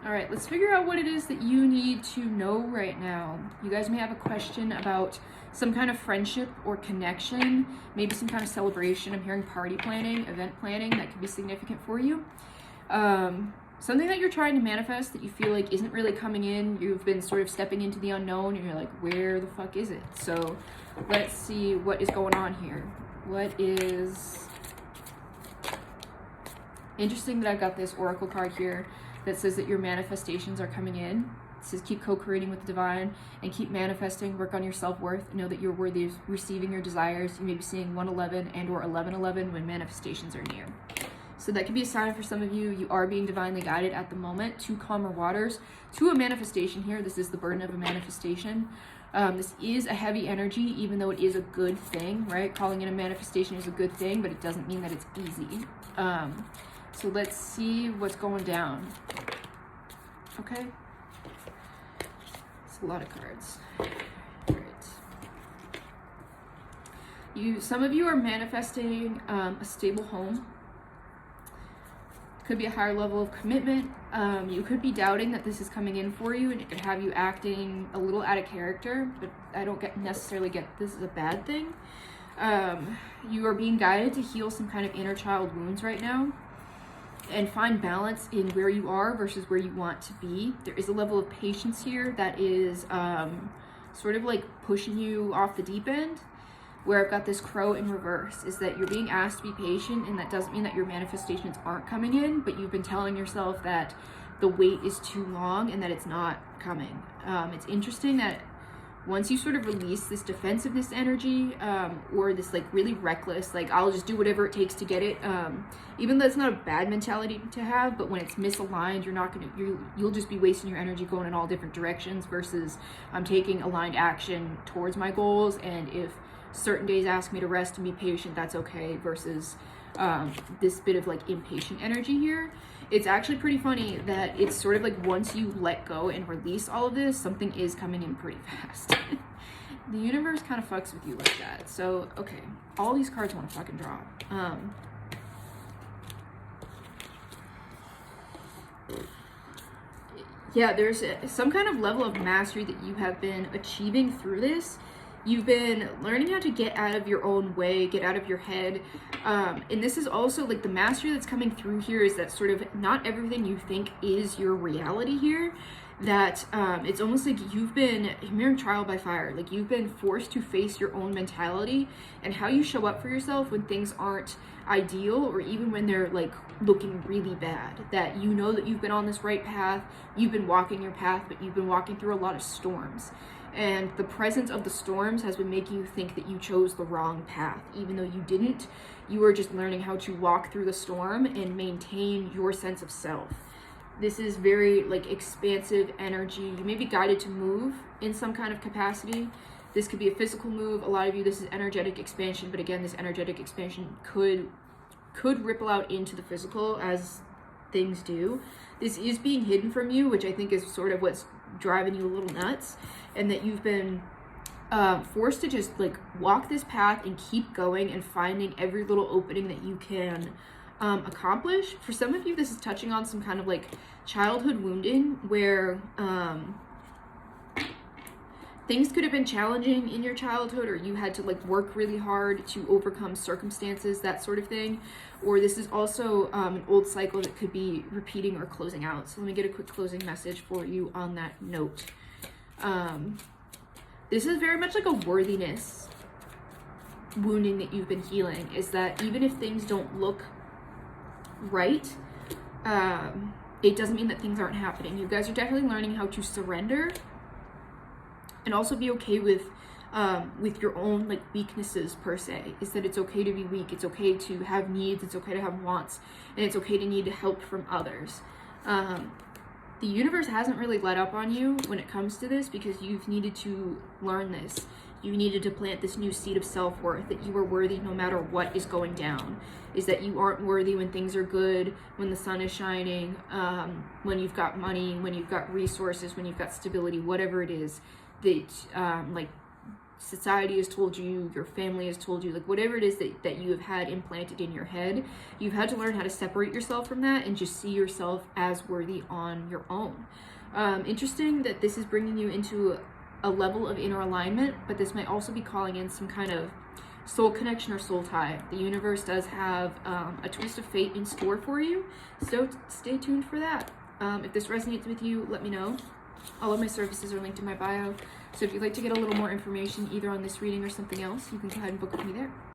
All right, let's figure out what it is that you need to know right now. You guys may have a question about some kind of friendship or connection, maybe some kind of celebration. I'm hearing party planning, event planning that could be significant for you. Something that you're trying to manifest that you feel like isn't really coming in. You've been sort of stepping into the unknown and you're like, where the fuck is it? So let's see what is going on here. What is... Interesting that I've got this oracle card here that says that your manifestations are coming in. It says keep co-creating with the divine and keep manifesting, work on your self-worth, know that you're worthy of receiving your desires. You may be seeing 111 and or 1111 when manifestations are near. So that could be a sign for some of you. You are being divinely guided at the moment to calmer waters, to a manifestation here. This is the burden of a manifestation. This is a heavy energy, even though it is a good thing, right? Calling in a manifestation is a good thing, but it doesn't mean that it's easy. So let's see what's going down. Okay. It's a lot of cards. All right. Some of you are manifesting a stable home. Could be a higher level of commitment. You could be doubting that this is coming in for you, and it could have you acting a little out of character, but I don't necessarily get this is a bad thing. You are being guided to heal some kind of inner child wounds right now and find balance in where you are versus where you want to be. There is a level of patience here that is sort of like pushing you off the deep end, where I've got this crow in reverse, is that you're being asked to be patient, and that doesn't mean that your manifestations aren't coming in, but you've been telling yourself that the wait is too long and that it's not coming. It's interesting that once you sort of release this defensiveness energy, or this like really reckless, like I'll just do whatever it takes to get it, even though it's not a bad mentality to have, but when it's misaligned, you'll just be wasting your energy going in all different directions versus I'm taking aligned action towards my goals, and if certain days ask me to rest and be patient, that's okay, versus this bit of like impatient energy here. It's actually pretty funny that it's sort of like once you let go and release all of this, something is coming in pretty fast. The universe kind of fucks with you like that. So, okay, all these cards want to fucking drop. Yeah, there's some kind of level of mastery that you have been achieving through this. You've been learning how to get out of your own way, get out of your head. And this is also like the mastery that's coming through here is that sort of not everything you think is your reality here. That it's almost like you've been mere trial by fire. Like you've been forced to face your own mentality and how you show up for yourself when things aren't ideal, or even when they're like looking really bad. That you know that you've been on this right path, you've been walking your path, but you've been walking through a lot of storms. And the presence of the storms has been making you think that you chose the wrong path, even though you didn't. You are just learning how to walk through the storm and maintain your sense of self. This is very like expansive energy. You may be guided to move in some kind of capacity. This could be a physical move. A lot of you, this is energetic expansion, but again, this energetic expansion could ripple out into the physical as things do. This is being hidden from you, which I think is sort of what's driving you a little nuts, and that you've been forced to just like walk this path and keep going and finding every little opening that you can accomplish. For some of you, this is touching on some kind of like childhood wounding where things could have been challenging in your childhood, or you had to like work really hard to overcome circumstances, that sort of thing. Or this is also an old cycle that could be repeating or closing out. So let me get a quick closing message for you on that note. This is very much like a worthiness wounding that you've been healing, is that even if things don't look right, it doesn't mean that things aren't happening. You guys are definitely learning how to surrender and also be okay with your own like weaknesses per se. Is that it's okay to be weak, it's okay to have needs, it's okay to have wants, and it's okay to need help from others. The universe hasn't really let up on you when it comes to this, because you've needed to learn this. You needed to plant this new seed of self-worth, that you are worthy no matter what is going down. Is that you aren't worthy when things are good, when the sun is shining, when you've got money, when you've got resources, when you've got stability, whatever it is that like society has told you, your family has told you, like whatever it is that you have had implanted in your head, you've had to learn how to separate yourself from that and just see yourself as worthy on your own. Interesting that this is bringing you into a level of inner alignment, but this might also be calling in some kind of soul connection or soul tie. The universe does have a twist of fate in store for you, so stay tuned for that. If this resonates with you, let me know. All of my services are linked in my bio, so if you'd like to get a little more information either on this reading or something else, you can go ahead and book with me there.